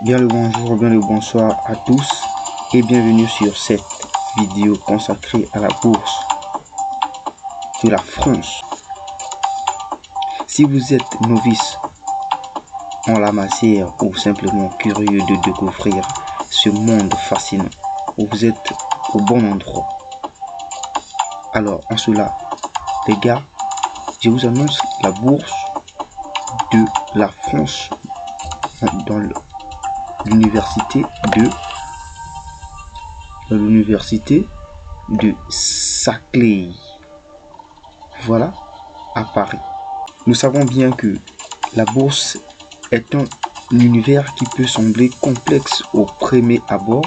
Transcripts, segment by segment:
Bien le bonjour, bien le bonsoir à tous et bienvenue sur cette vidéo consacrée à la bourse de la France. Si vous êtes novice en la matière ou simplement curieux de découvrir ce monde fascinant, vous êtes au bon endroit. Alors en cela, les gars, je vous annonce la bourse de la France dans l'université de Saclay. Voilà, à Paris. Nous savons bien que la bourse est un univers qui peut sembler complexe au premier abord.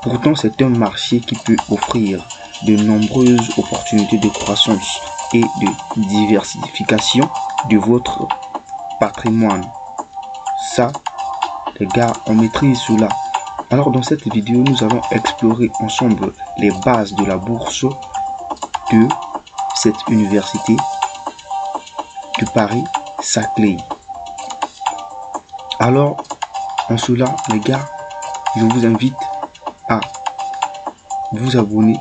Pourtant, c'est un marché qui peut offrir de nombreuses opportunités de croissance et de diversification de votre patrimoine. Ça, les gars, on maîtrise cela. Alors dans cette vidéo, nous allons explorer ensemble les bases de la bourse de cette université de Paris Saclay. Alors en cela, les gars, je vous invite à vous abonner,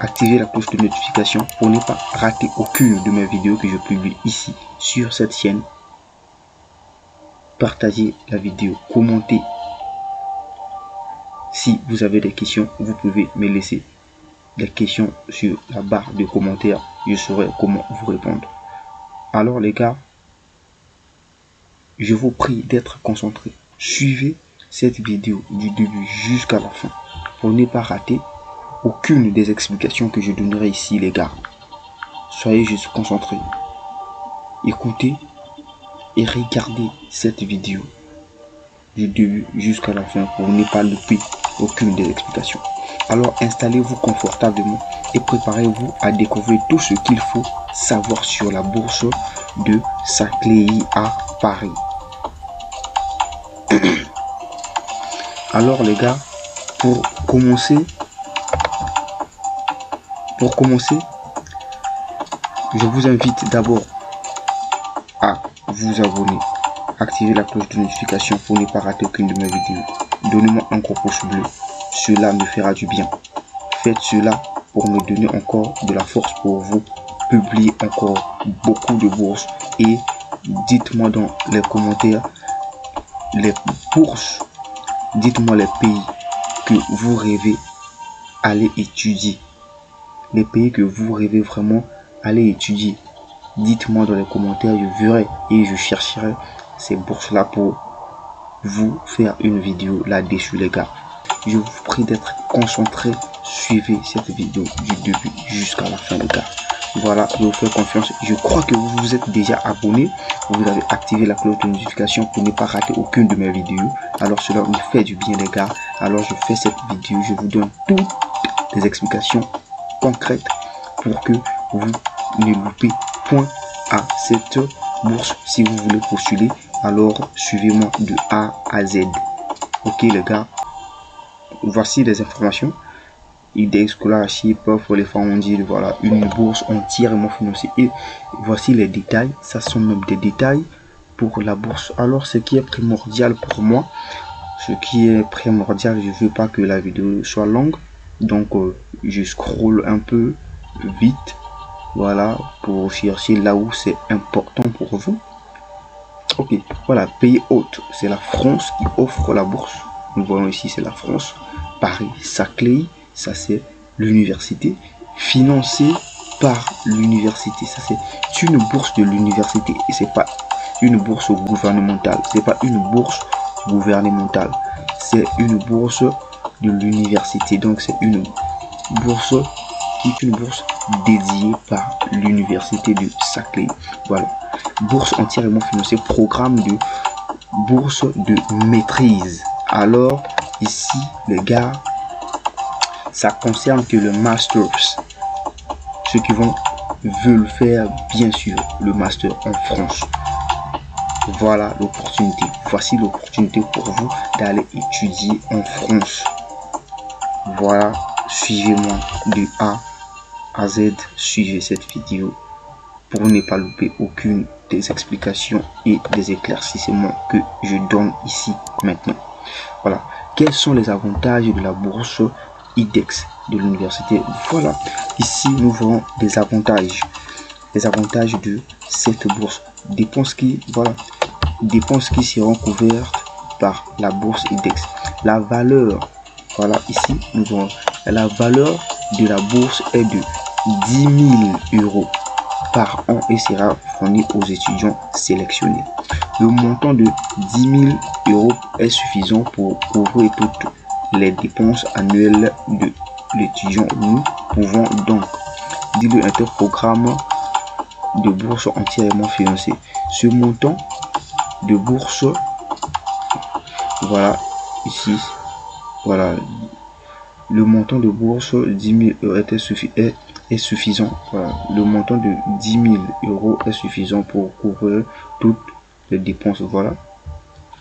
activer la cloche de notification pour ne pas rater aucune de mes vidéos que je publie ici sur cette chaîne. Partagez la vidéo, commentez. Si vous avez des questions, vous pouvez me laisser des questions sur la barre de commentaires. Je saurai comment vous répondre. Alors les gars, je vous prie d'être concentrés. Suivez cette vidéo du début jusqu'à la fin pour ne pas rater aucune des explications que je donnerai ici, les gars. Soyez juste concentrés. Écoutez et regardez cette vidéo du début jusqu'à la fin pour ne pas louper aucune des explications. Alors installez-vous confortablement et préparez-vous à découvrir tout ce qu'il faut savoir sur la bourse de Saclay à Paris. Alors les gars, pour commencer, je vous invite d'abord à vous abonner, activer la cloche de notification pour ne pas rater aucune de mes vidéos. Donnez-moi un gros pouce bleu, cela me fera du bien. Faites cela pour me donner encore de la force pour vous publier encore beaucoup de bourses. Et dites-moi dans les commentaires les bourses, dites-moi les pays que vous rêvez aller étudier, les pays que vous rêvez vraiment aller étudier. Dites-moi dans les commentaires, je verrai et je chercherai ces bourses là pour vous faire une vidéo là-dessus, les gars. Je vous prie d'être concentrés. Suivez cette vidéo du début jusqu'à la fin, les gars. Voilà, je vous fais confiance. Je crois que vous vous êtes déjà abonné. Vous avez activé la cloche de notification pour ne pas rater aucune de mes vidéos. Alors cela me fait du bien, les gars. Alors je fais cette vidéo. Je vous donne toutes les explications concrètes pour que vous ne loupez point à cette bourse. Si vous voulez postuler, alors suivez-moi de A à Z. Ok les gars, voici les informations. Idée scholarship pour les familles, voilà, une bourse entièrement financée. Et voici les détails. Ça sont même des détails pour la bourse. Alors ce qui est primordial pour moi, je veux pas que la vidéo soit longue, donc je scrolle un peu vite, voilà, pour chercher là où c'est important pour vous. Ok, voilà, pays hôte, c'est la France qui offre la bourse. Nous voyons ici, c'est la France. Paris Saclay, ça c'est l'université, financée par l'université. Ça c'est une bourse de l'université et c'est pas une bourse gouvernementale. C'est pas une bourse gouvernementale, c'est une bourse de l'université. Donc c'est une bourse qui est une bourse dédiée par l'université de Saclay. Voilà, bourse entièrement financée, programme de bourse de maîtrise. Alors ici les gars, ça concerne que le masters, ceux qui veulent faire bien sûr le master en France. Voilà l'opportunité, voici l'opportunité pour vous d'aller étudier en France. Voilà, suivez-moi de A à Z, suivez cette vidéo pour ne pas louper aucune des explications et des éclaircissements que je donne ici maintenant. Voilà. Quels sont les avantages de la bourse IDEX de l'université? Voilà. Ici, nous verrons des avantages. Les avantages de cette bourse. Dépenses qui seront couvertes par la bourse IDEX. La valeur. Voilà. Ici, nous verrons la valeur de la bourse est de 10 000 € par an et sera fourni aux étudiants sélectionnés. Le montant de 10 000 € est suffisant pour couvrir toutes les dépenses annuelles de l'étudiant. Nous pouvons donc dire un programme de bourse entièrement financé. Ce montant de bourse, voilà, ici, voilà, le montant de bourse 10 000 € est suffisant. Voilà. Le montant de 10 000 € est suffisant pour couvrir toutes les dépenses. Voilà.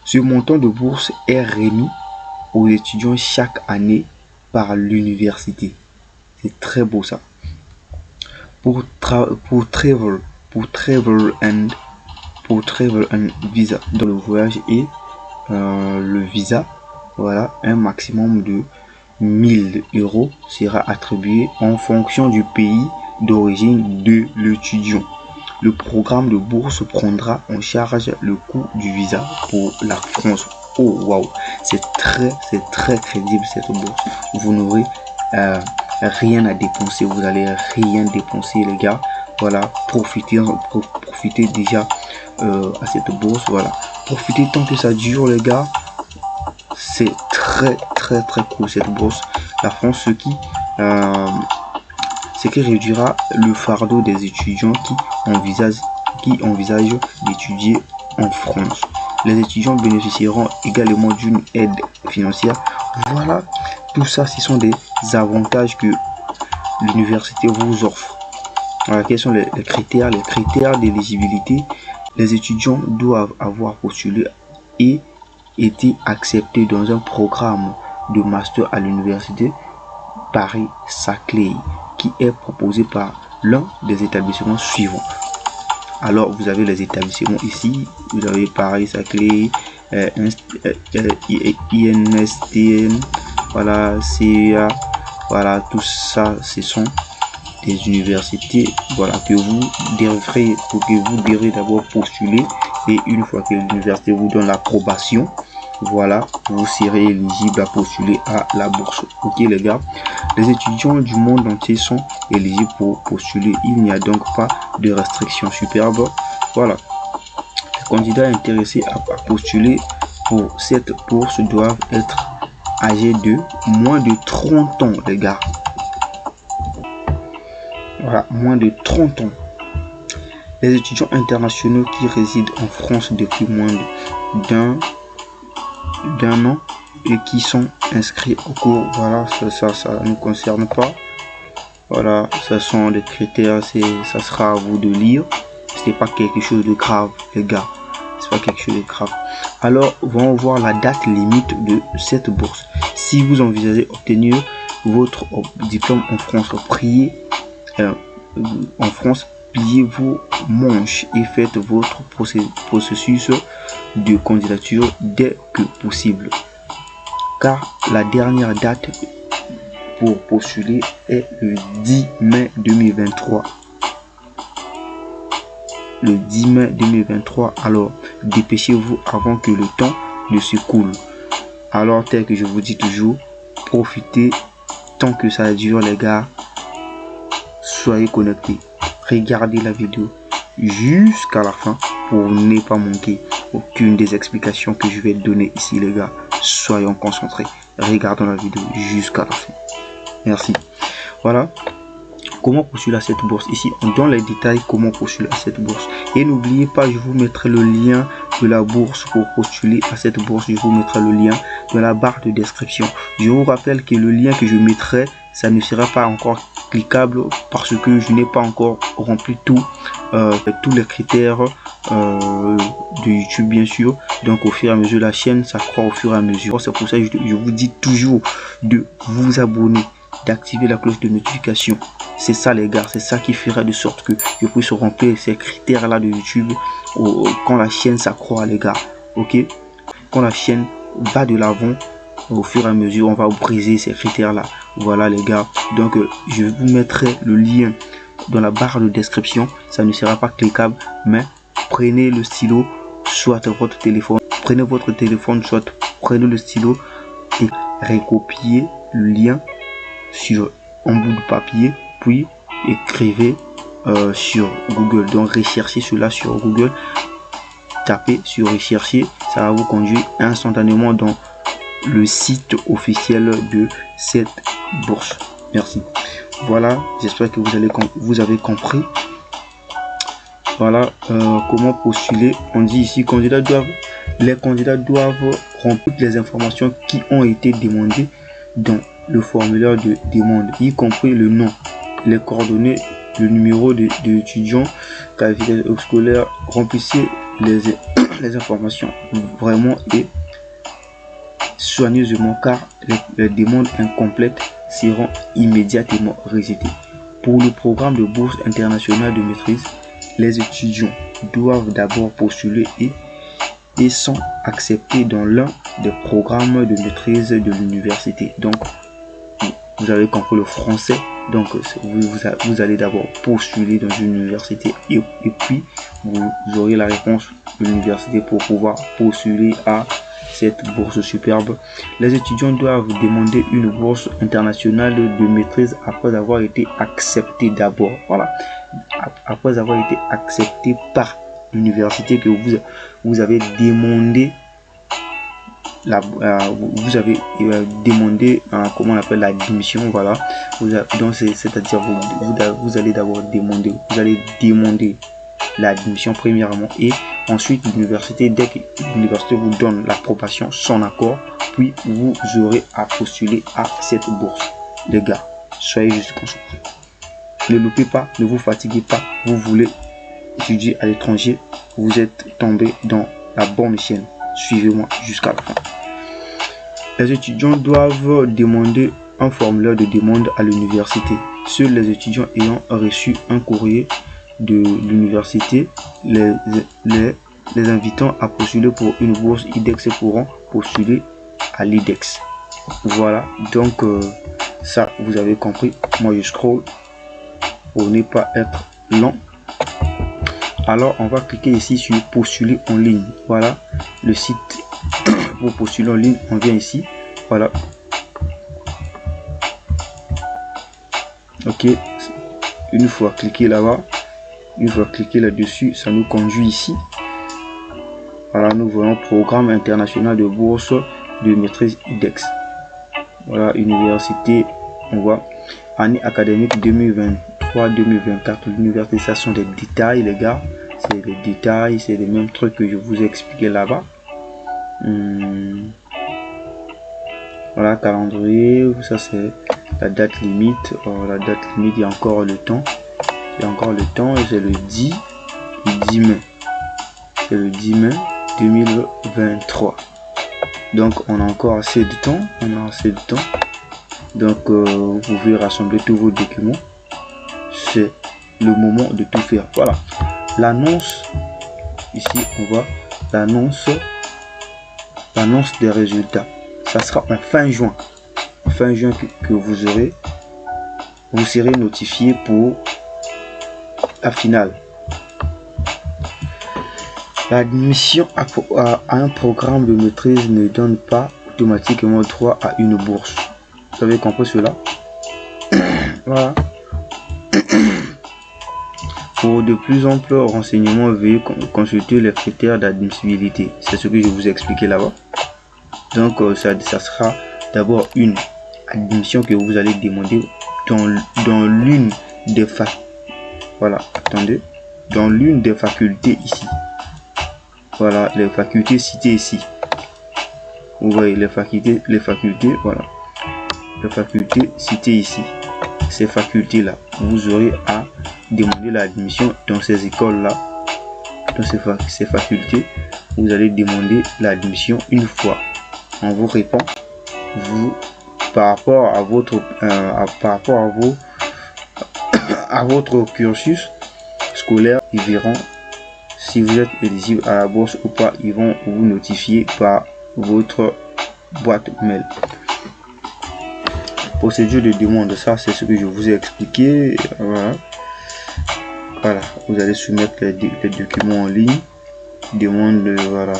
Ce montant de bourse est remis aux étudiants chaque année par l'université. C'est très beau ça. Pour travel and visa, dans le voyage et le visa, voilà, un maximum de 1 000 € sera attribué en fonction du pays d'origine de l'étudiant. Le programme de bourse prendra en charge le coût du visa pour la France. Oh waouh, c'est très crédible cette bourse. Vous n'aurez rien à dépenser, vous allez rien dépenser les gars. Voilà, profitez déjà à cette bourse. Voilà, profitez tant que ça dure les gars. C'est très cool cette bourse. La France, ce qui réduira le fardeau des étudiants qui envisagent d'étudier en France. Les étudiants bénéficieront également d'une aide financière. Voilà, tout ça, ce sont des avantages que l'université vous offre. Alors, quels sont les critères? Les critères d'éligibilité. Les étudiants doivent avoir postulé et été acceptés dans un programme de master à l'université Paris-Saclay qui est proposé par l'un des établissements suivants. Alors, vous avez les établissements ici. Vous avez Paris-Saclay, INSTN, voilà, CEA, voilà, tout ça, ce sont des universités, voilà, que vous devrez d'abord postuler, et une fois que l'université vous donne l'approbation, voilà, vous serez éligible à postuler à la bourse. Ok les gars, les étudiants du monde entier sont éligibles pour postuler. Il n'y a donc pas de restrictions. Superbe. Voilà, les candidats intéressés à postuler pour cette bourse doivent être âgés de moins de 30 ans les gars. Voilà, moins de 30 ans. Les étudiants internationaux qui résident en France depuis moins d'un an et qui sont inscrits au cours, voilà, ça ne concerne pas. Voilà, ce sont des critères, ça sera à vous de lire. C'est pas quelque chose de grave les gars, c'est pas quelque chose de grave. Alors, on va voir la date limite de cette bourse. Si vous envisagez obtenir votre diplôme en France, pliez vos manches et faites votre processus de candidature dès que possible, car la dernière date pour postuler est le 10 mai 2023. Le 10 mai 2023. Alors, dépêchez-vous avant que le temps ne se coule. Alors, tel que je vous dis toujours, profitez tant que ça dure les gars. Soyez connectés. Regardez la vidéo jusqu'à la fin pour ne pas manquer aucune des explications que je vais donner ici les gars. Soyons concentrés. Regardons la vidéo jusqu'à la fin. Merci. Voilà. Comment postuler à cette bourse? Ici, on donne les détails comment postuler à cette bourse. Et n'oubliez pas, je vous mettrai le lien de la bourse pour postuler à cette bourse. Je vous mettrai le lien dans la barre de description. Je vous rappelle que le lien que je mettrai, ça ne sera pas encore cliquable parce que je n'ai pas encore rempli tous les critères de YouTube bien sûr. Donc au fur et à mesure la chaîne s'accroît au fur et à mesure. C'est pour ça que je vous dis toujours de vous abonner d'activer la cloche de notification. C'est ça les gars, c'est ça qui fera de sorte que je puisse remplir ces critères là de YouTube quand la chaîne s'accroît les gars. Ok, quand la chaîne va de l'avant, au fur et à mesure on va briser ces critères là. Voilà les gars, donc je vous mettrai le lien dans la barre de description. Ça ne sera pas cliquable, mais prenez le stylo, soit votre téléphone, prenez votre téléphone, soit prenez le stylo et recopiez le lien sur un bout de papier, puis écrivez sur Google. Donc recherchez cela sur Google, tapez sur rechercher, ça va vous conduire instantanément dans le site officiel de cette bourse. Merci. Voilà, j'espère que vous avez compris. Voilà comment postuler. On dit ici les candidats doivent remplir les informations qui ont été demandées dans le formulaire de demande, y compris le nom, les coordonnées, le numéro d'étudiant, qualification scolaire. Remplissez les informations vraiment et soigneusement, car les demandes incomplètes seront immédiatement rejetées. Pour le programme de bourse internationale de maîtrise, les étudiants doivent d'abord postuler et sont acceptés dans l'un des programmes de maîtrise de l'université. Donc, vous avez compris le français. Donc, vous allez d'abord postuler dans une université et puis vous aurez la réponse de l'université pour pouvoir postuler à cette bourse superbe. Les étudiants doivent demander une bourse internationale de maîtrise après avoir été acceptés d'abord. Voilà, après avoir été accepté par l'université que vous avez demandé vous avez demandé comment on appelle l'admission. Voilà, donc c'est-à-dire vous allez d'abord demander l'admission premièrement, et ensuite l'université, dès que l'université vous donne l'approbation, son accord, puis vous aurez à postuler à cette bourse. Les gars, soyez juste concentrés, ne loupez pas, ne vous fatiguez pas. Vous voulez étudier à l'étranger, vous êtes tombé dans la bonne chaîne. Suivez-moi jusqu'à la fin. Les étudiants doivent demander un formulaire de demande à l'université. Seuls les étudiants ayant reçu un courrier de l'université les invitant à postuler pour une bourse IDEX pourront postuler à l'IDEX. Voilà, donc ça vous avez compris. Moi je scroll pour ne pas être lent. Alors on va cliquer ici sur postuler en ligne. Voilà le site pour postuler en ligne. On vient ici, voilà. Ok, une fois cliqué là-bas, une fois cliqué là-dessus, ça nous conduit ici. Voilà, nous voyons programme international de bourse de maîtrise IDEX. Voilà, université, on voit année académique 2023-2024. L'université, ça sont des détails les gars, c'est des détails, c'est les mêmes trucs que je vous ai expliqué là-bas. Voilà, calendrier, ça c'est la date limite. La date limite, il y a encore le temps. Il y a encore le temps, et c'est le 10 mai. C'est le 10 mai 2023. Donc on a encore assez de temps. Donc vous pouvez rassembler tous vos documents. C'est le moment de tout faire. Voilà. L'annonce, ici on voit l'annonce des résultats. Ça sera en fin juin. En fin juin que vous serez notifié pour la finale. L'admission à un programme de maîtrise ne donne pas automatiquement droit à une bourse. Vous avez compris cela? Voilà. Pour de plus amples renseignements, veuillez consulter les critères d'admissibilité. C'est ce que je vous ai expliqué là-bas. Donc ça sera d'abord une admission que vous allez demander dans l'une des dans l'une des facultés ici. Voilà, les facultés citées ici. Vous voyez les facultés, voilà. Les facultés citées ici. Ces facultés là, vous aurez à demander l'admission dans ces écoles là. Dans ces facultés, vous allez demander l'admission. Une fois on vous répond, vous par rapport à votre à votre cursus scolaire. Ils verront si vous êtes éligible à la bourse ou pas. Ils vont vous notifier par votre boîte mail. Procédure de demande, ça c'est ce que je vous ai expliqué. Voilà, vous allez soumettre les documents en ligne. Demande voilà,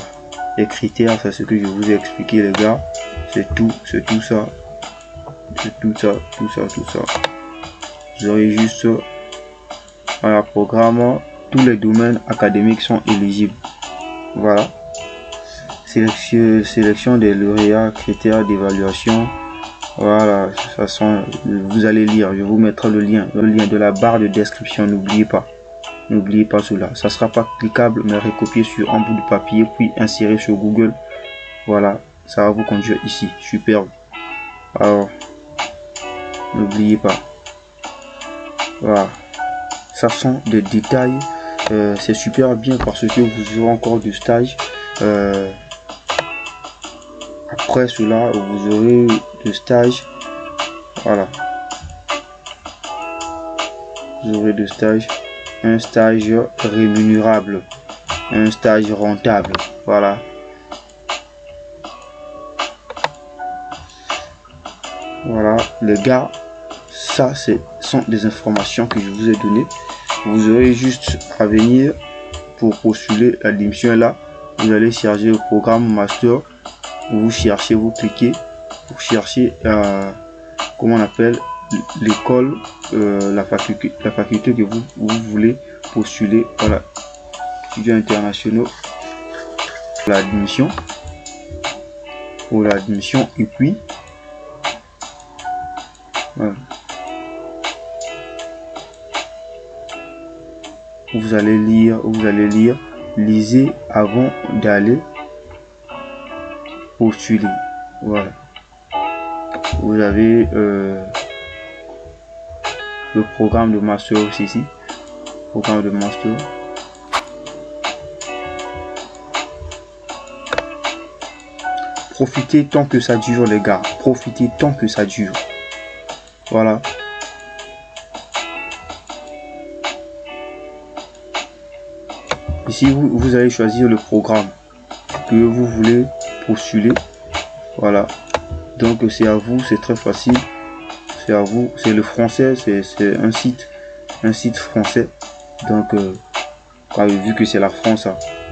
les critères, c'est ce que je vous ai expliqué les gars. C'est tout ça. Vous aurez juste un programme. Tous les domaines académiques sont éligibles. Voilà. Sélection des lauréats, critères d'évaluation. Voilà, de toute façon, vous allez lire. Je vous mettrai le lien de la barre de description. N'oubliez pas cela. Ça sera pas cliquable, mais recopié sur un bout de papier, puis inséré sur Google. Voilà, ça va vous conduire ici. Superbe. Alors, n'oubliez pas. Voilà, ça sont des détails. C'est super bien parce que vous aurez encore du stage. Après cela, vous aurez de stage. Voilà, vous aurez de stage, un stage rémunérable, un stage rentable. Voilà. Voilà les gars, ça sont des informations que je vous ai données. Vous aurez juste à venir pour postuler l'admission là. Vous allez charger le programme master. Vous cherchez, vous cliquez, vous cherchez comment on appelle l'école, la faculté que vous voulez postuler. Voilà, étudiants internationaux pour l'admission, et puis voilà. Vous allez lire, lisez avant d'aller postuler. Voilà, vous avez le programme de master aussi ici, programme de master. Profitez tant que ça dure les gars, profitez tant que ça dure. Voilà. Ici vous allez choisir le programme que vous voulez postuler. Voilà, donc c'est à vous, c'est très facile, c'est à vous. C'est le français, c'est un site français. Donc vu que c'est la France,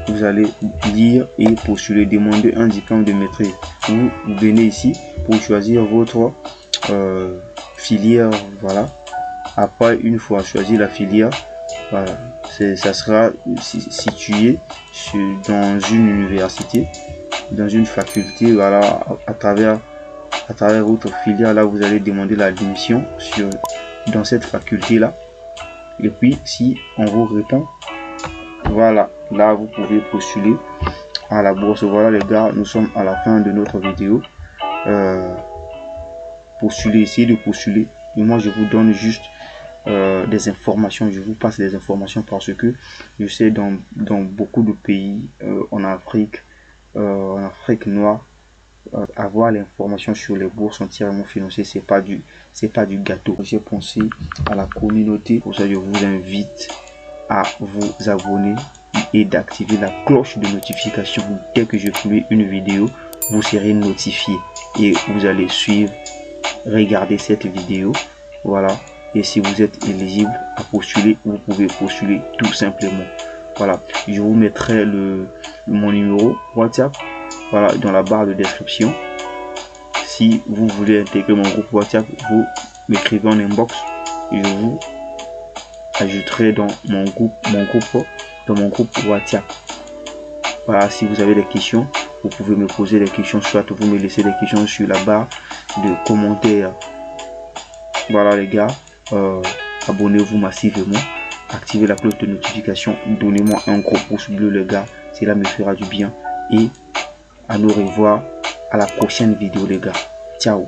vous allez lire et postuler, demander un diplôme de maîtrise. Vous venez ici pour choisir votre filière. Voilà, après une fois choisi la filière, voilà, ça sera situé dans une université, dans une faculté. Voilà, à travers votre filière là, vous allez demander l'admission dans cette faculté là, et puis si on vous répond, voilà, là vous pouvez postuler à la bourse. Voilà les gars, nous sommes à la fin de notre vidéo. Essayez de postuler, et moi je vous donne juste des informations, je vous passe des informations parce que je sais dans beaucoup de pays en Afrique noire, avoir l'information sur les bourses entièrement financées, c'est pas du gâteau. J'ai pensé à la communauté, pour ça je vous invite à vous abonner et d'activer la cloche de notification. Dès que je publie une vidéo, vous serez notifié et vous allez suivre, regarder cette vidéo. Voilà, et si vous êtes éligible à postuler, vous pouvez postuler tout simplement. Voilà, je vous mettrai mon numéro WhatsApp, voilà, dans la barre de description. Si vous voulez intégrer mon groupe WhatsApp, vous m'écrivez en inbox et je vous ajouterai dans mon groupe WhatsApp. Voilà, si vous avez des questions, vous pouvez me poser des questions, soit vous me laissez des questions sur la barre de commentaires. Voilà les gars, abonnez-vous massivement, activez la cloche de notification, donnez-moi un gros pouce bleu les gars, cela me fera du bien, et à nous revoir à la prochaine vidéo les gars. Ciao.